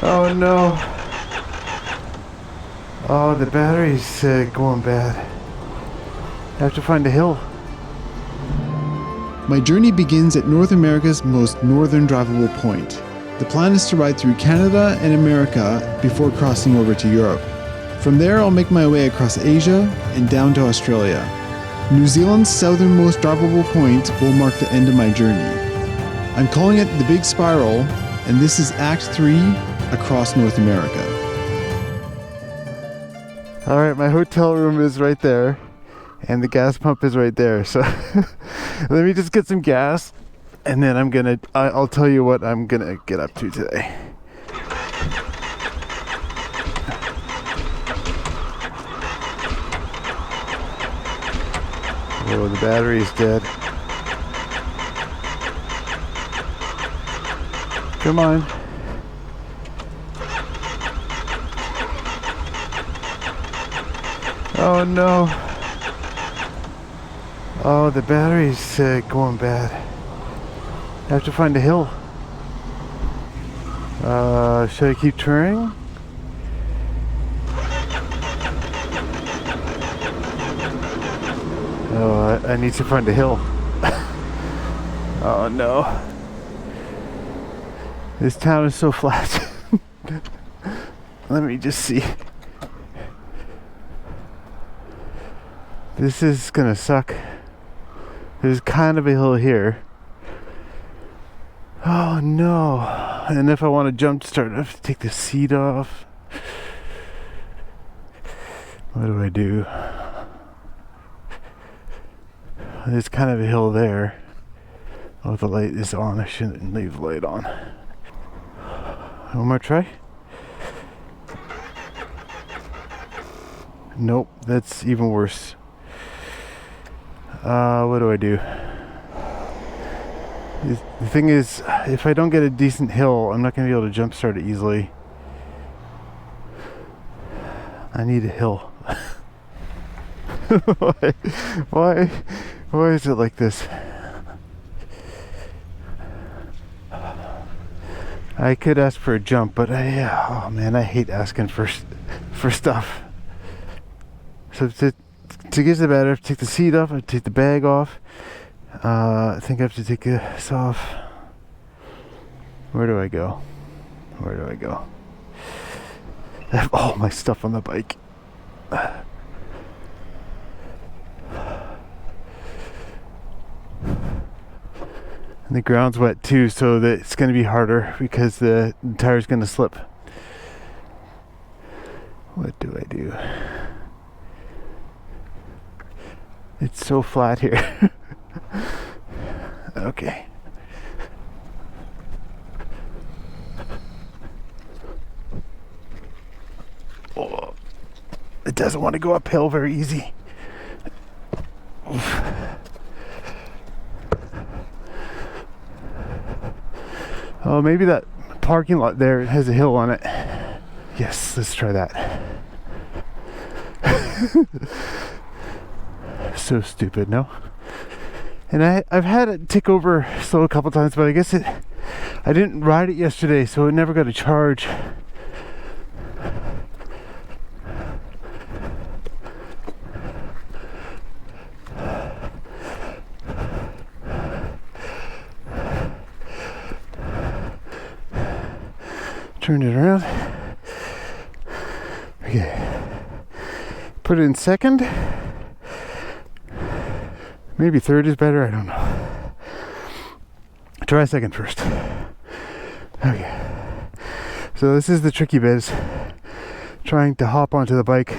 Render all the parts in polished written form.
Oh no. Oh, the battery's going bad. I have to find a hill. My journey begins at North America's most northern drivable point. The plan is to ride through Canada and America before crossing over to Europe. From there, I'll make my way across Asia and down to Australia. New Zealand's southernmost drivable point will mark the end of my journey. I'm calling it the Big Spiral, and this is Act 3 across North America. Alright, my hotel room is right there, and the gas pump is right there. So let me just get some gas, and then I'll tell you what I'm gonna get up to today. Oh, the battery's dead. Come on. Oh no. Oh, the battery's going bad. I have to find a hill. Should I keep turning? Oh, I need to find a hill. Oh no. This town is so flat. Let me just see. This is gonna suck. There's kind of a hill here. Oh no. And if I want to jump start, I have to take the seat off. What do I do? There's kind of a hill there. Oh, the light is on. I shouldn't leave the light on. One more try. Nope, that's even worse. What do I do? The thing is, if I don't get a decent hill, I'm not going to be able to jumpstart it easily. I need a hill. Why is it like this? I could ask for a jump, but oh man, I hate asking for stuff. So to get the battery, I have to take the seat off, I have to take the bag off. I think I have to take this off. Where do I go? Where do I go? I have all my stuff on the bike. And the ground's wet too, so that it's going to be harder because the tire's going to slip. What do I do? It's so flat here. Okay. Oh, it doesn't want to go uphill very easy. Oof. Oh, maybe that parking lot there has a hill on it. Yes, let's try that. So stupid, no? And I've had it tick over slow a couple times, but I guess I didn't ride it yesterday, so it never got a charge. Turn it around. Okay. Put it in second. Maybe third is better, I don't know. Try second first. Okay. So this is the tricky bit, is trying to hop onto the bike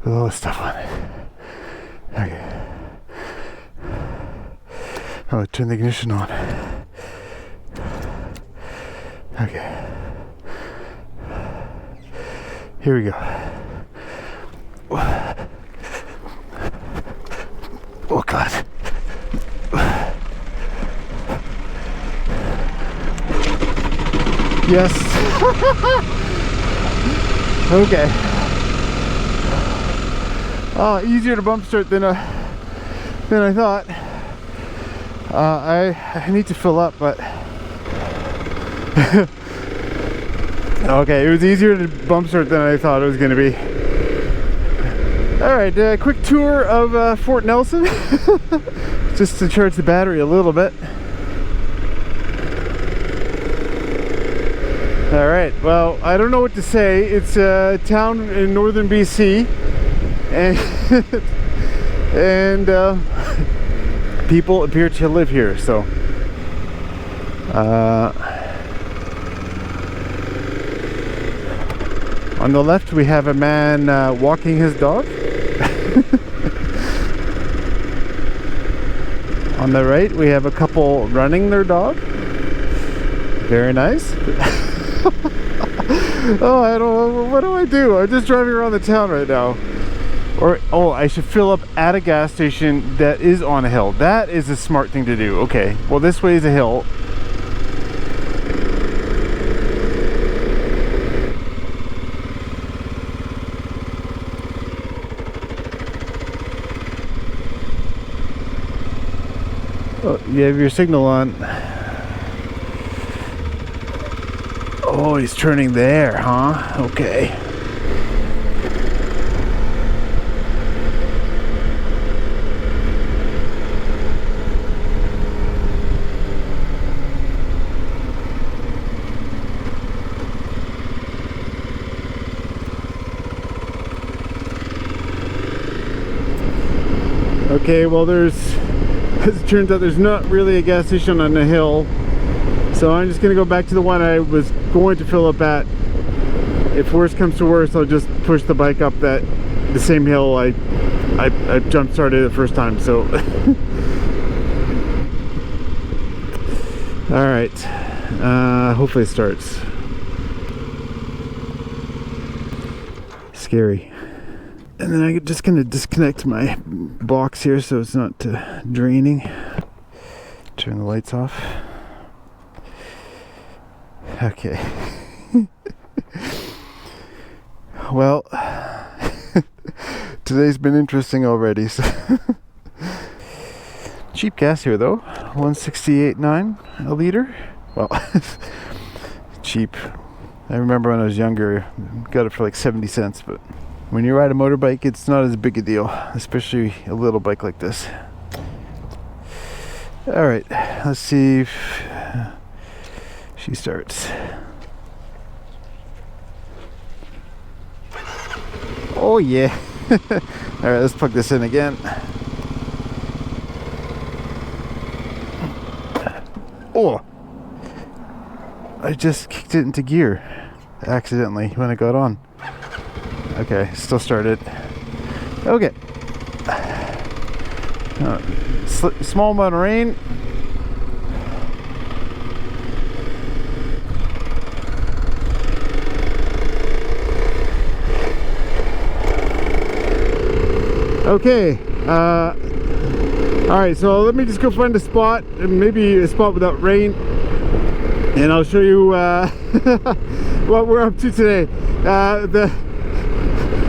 with all this stuff on it. Okay. Oh, turn the ignition on. Okay. Here we go. Oh God. Yes. Okay. Oh, easier to bump start than I thought. I need to fill up, but Okay, it was easier to bump start than I thought it was going to be. Alright, quick tour of Fort Nelson. Just to charge the battery a little bit. Alright, well, I don't know what to say. It's a town in northern BC. And, people appear to live here, so. On the left, we have a man walking his dog. On the right, we have a couple running their dog. Very nice. Oh, I don't. What do I do? I'm just driving around the town right now. Or oh, I should fill up at a gas station that is on a hill. That is a smart thing to do. Okay. Well, this way is a hill. Oh, you have your signal on. Oh, he's turning there, huh? Okay. Okay, well as it turns out there's not really a gas station on the hill. So I'm just gonna go back to the one I was going to fill up at. If worst comes to worst, I'll just push the bike up the same hill I jump started the first time. So all right, hopefully it starts. Scary. And then I'm just gonna disconnect my box here so it's not draining. Turn the lights off. Okay. Well, today's been interesting already. So cheap gas here though, 168.9 a liter. Well, cheap. I remember when I was younger, got it for like 70 cents, but when you ride a motorbike, it's not as big a deal, especially a little bike like this. All right, let's see if she starts. Oh yeah. All right, let's plug this in again. Oh, I just kicked it into gear accidentally when I got on. Okay, still started. Okay. Small amount of rain. Okay. All right, so let me just go find a spot, maybe a spot without rain, and I'll show you what we're up to today.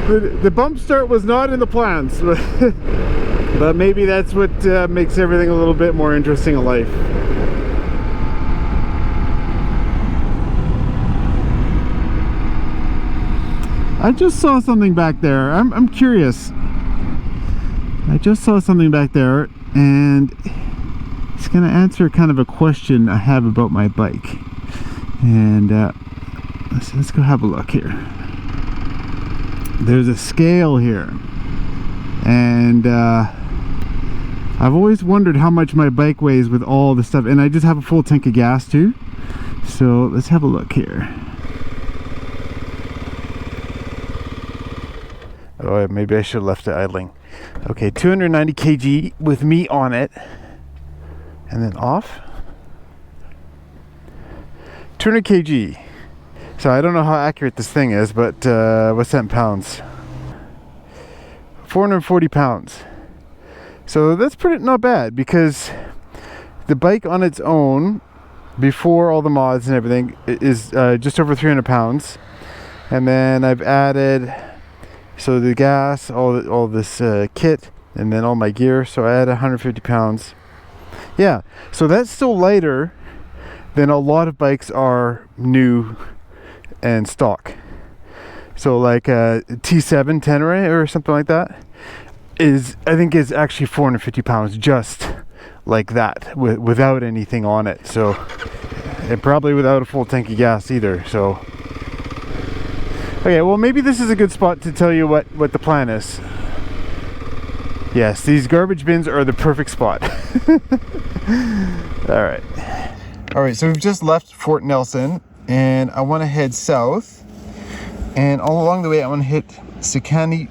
The bump start was not in the plans, but maybe that's what makes everything a little bit more interesting in life. I just saw something back there. I'm curious. I just saw something back there, and it's going to answer kind of a question I have about my bike. And let's go have a look here. There's a scale here, and I've always wondered how much my bike weighs with all the stuff, and I just have a full tank of gas too. So let's have a look here. Oh, maybe I should have left it idling. Okay, 290 kg with me on it, and then off. 200 kg. So I don't know how accurate this thing is, but what's that in pounds? 440 pounds. So that's pretty not bad, because the bike on its own, before all the mods and everything, is just over 300 pounds. And then I've added, so the gas, all this kit, and then all my gear. So I added 150 pounds. Yeah, so that's still lighter than a lot of bikes are new and stock. So like a T7 Tenere or something like that I think is actually 450 pounds just like that, without anything on it. So, and probably without a full tank of gas either. So okay, well maybe this is a good spot to tell you what the plan is. Yes, these garbage bins are the perfect spot. Alright, so we've just left Fort Nelson and I want to head south, and all along the way I want to hit Sekani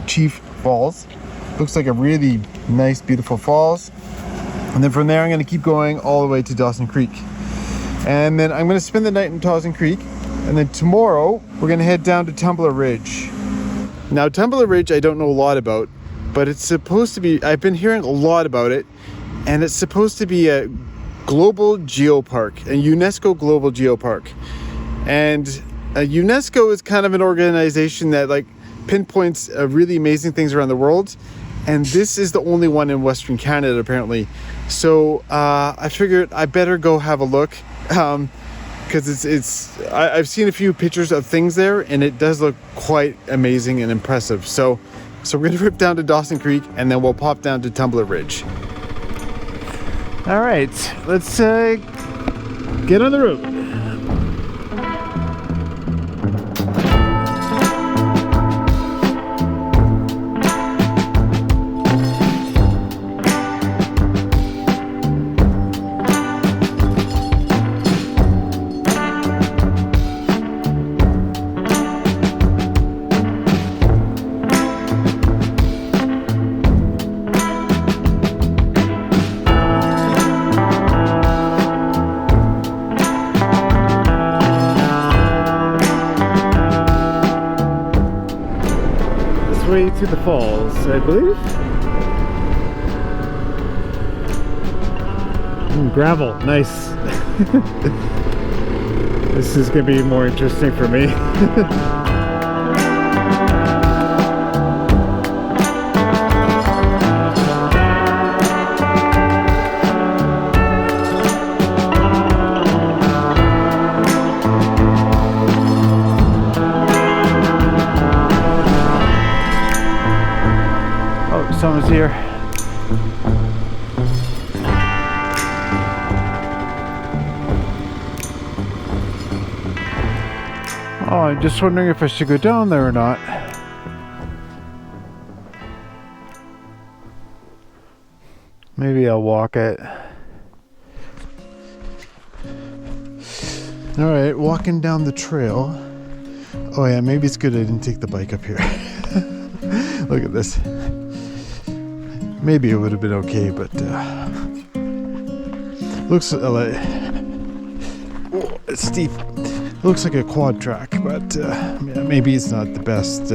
Chief Falls. Looks like a really nice, beautiful falls. And then from there I'm going to keep going all the way to Dawson Creek. And then I'm going to spend the night in Dawson Creek, and then tomorrow we're going to head down to Tumbler Ridge. Now Tumbler Ridge I don't know a lot about, but it's supposed to be, I've been hearing a lot about it, and it's supposed to be a global geopark, a UNESCO global geopark. And UNESCO is kind of an organization that like pinpoints really amazing things around the world, and this is the only one in Western Canada apparently. So I figured I better go have a look, because I've seen a few pictures of things there, and it does look quite amazing and impressive. So we're gonna rip down to Dawson Creek, and then we'll pop down to Tumbler Ridge. All right, let's get on the road. Way to the falls, I believe. Gravel, nice. This is gonna be more interesting for me. Someone's here. Oh, I'm just wondering if I should go down there or not. Maybe I'll walk it. Alright, walking down the trail. Oh yeah, maybe it's good I didn't take the bike up here. Look at this. Maybe it would have been okay, but looks like it's steep. Looks like a quad track, but yeah, maybe it's not the best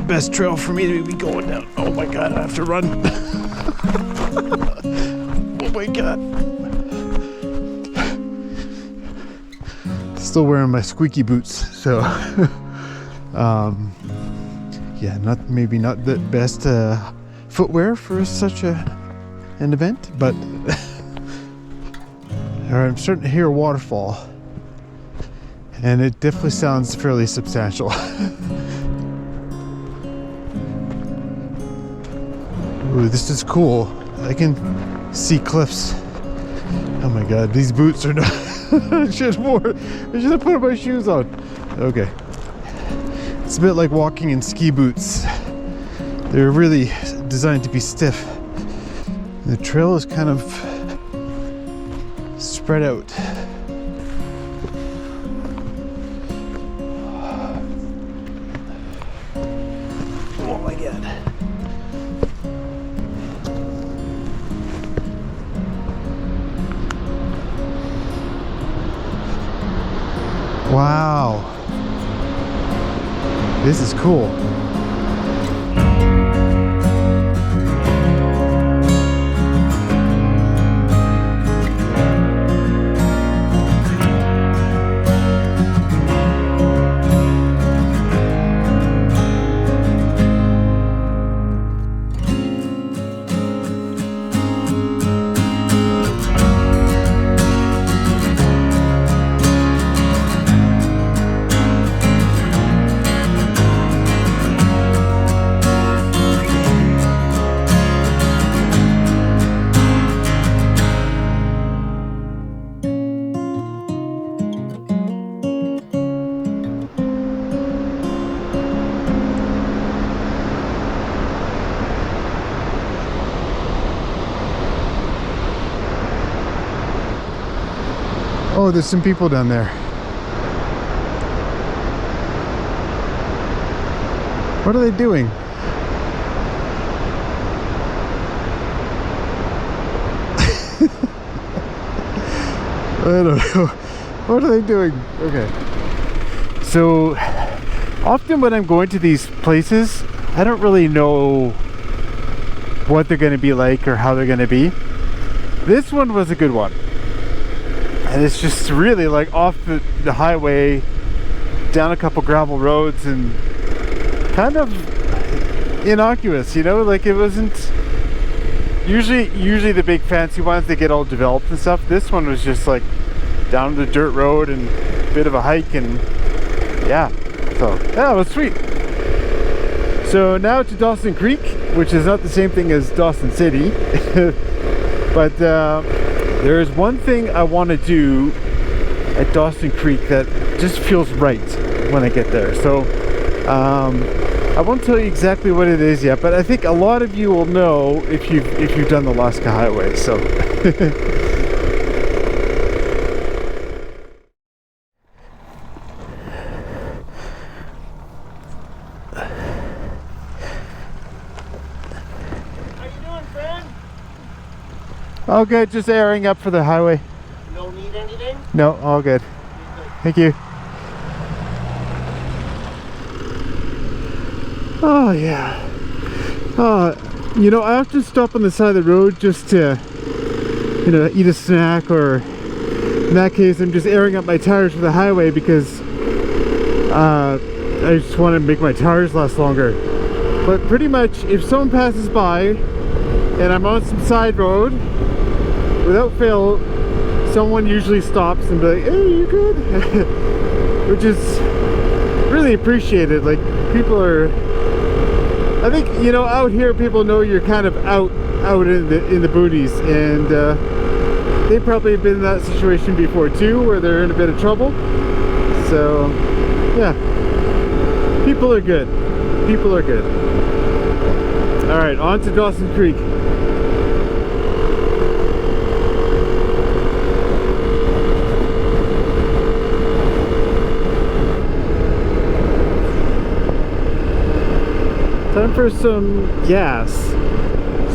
best trail for me to be going down. Oh my god, I have to run. Oh my god. Still wearing my squeaky boots, so yeah, maybe not the best footwear for such an event, but I'm starting to hear a waterfall, and it definitely sounds fairly substantial. Ooh, this is cool. I can see cliffs. Oh my god, these boots are not. I should have put my shoes on. Okay. It's a bit like walking in ski boots. They're really designed to be stiff. The trail is kind of spread out. Oh my god. Wow. This is cool. Oh, there's some people down there. What are they doing? I don't know. What are they doing? Okay. So, often when I'm going to these places, I don't really know what they're going to be like or how they're going to be. This one was a good one. And it's just really like off the highway, down a couple gravel roads, and kind of innocuous, you know? Like, it wasn't... Usually the big fancy ones, they get all developed and stuff. This one was just like down the dirt road and a bit of a hike, and yeah, so yeah, it was sweet. So now to Dawson Creek, which is not the same thing as Dawson City, but there is one thing I want to do at Dawson Creek that just feels right when I get there. So I won't tell you exactly what it is yet, but I think a lot of you will know if you've done the Alaska Highway. So How you doing, friend? all good, just airing up for the highway. You don't need anything? No, all good. Thank you. Oh yeah. You know, I often stop on the side of the road just to, you know, eat a snack, or in that case I'm just airing up my tires for the highway because I just want to make my tires last longer. But pretty much if someone passes by and I'm on some side road, without fail someone usually stops and be like, hey, you good? Which is really appreciated. Like, people are, I think, you know, out here people know you're kind of out in the boonies, and they probably have been in that situation before too, where they're in a bit of trouble. So yeah, people are good. People are good. All right, on to Dawson Creek. Time for some gas.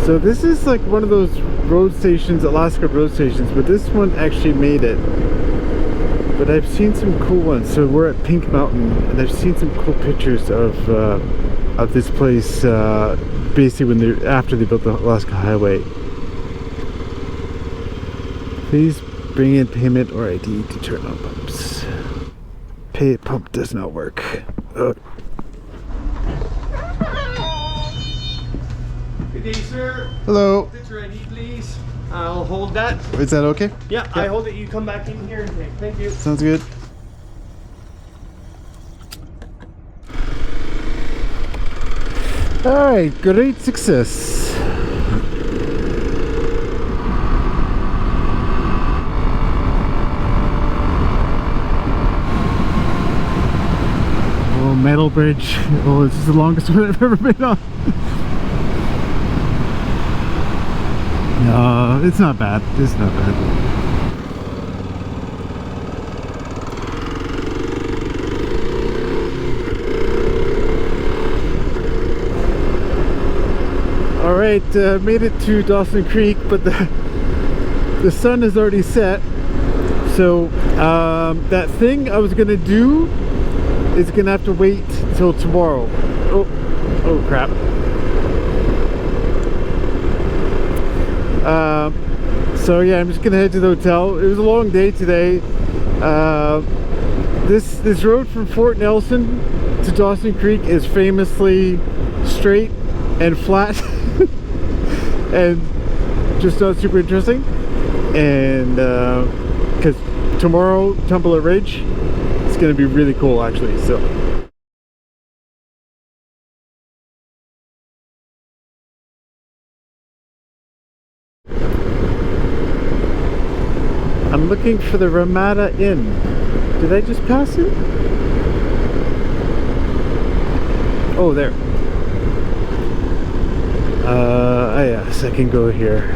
So this is like one of those road stations, Alaska road stations, but this one actually made it. But I've seen some cool ones. So we're at Pink Mountain, and I've seen some cool pictures of this place basically after they built the Alaska Highway. Please bring in payment or ID to turn on pumps. Pay at pump does not work. Good day, sir. Hello. Picture ID, please. I'll hold that. Is that okay? Yeah, I hold it. You come back in here and take. Thank you. Sounds good. Alright, great success. Oh, metal bridge. Oh, this is the longest one I've ever been on. No, it's not bad. It's not bad. Alright, made it to Dawson Creek, but the sun has already set. So that thing I was gonna do is gonna have to wait till tomorrow. Oh crap. So yeah, I'm just gonna head to the hotel. It was a long day today. This road from Fort Nelson to Dawson Creek is famously straight and flat and just not super interesting. And because tomorrow, Tumbler Ridge, it's gonna be really cool actually. So I'm looking for the Ramada Inn. Did I just pass it? Oh, there. Yes, I can go here.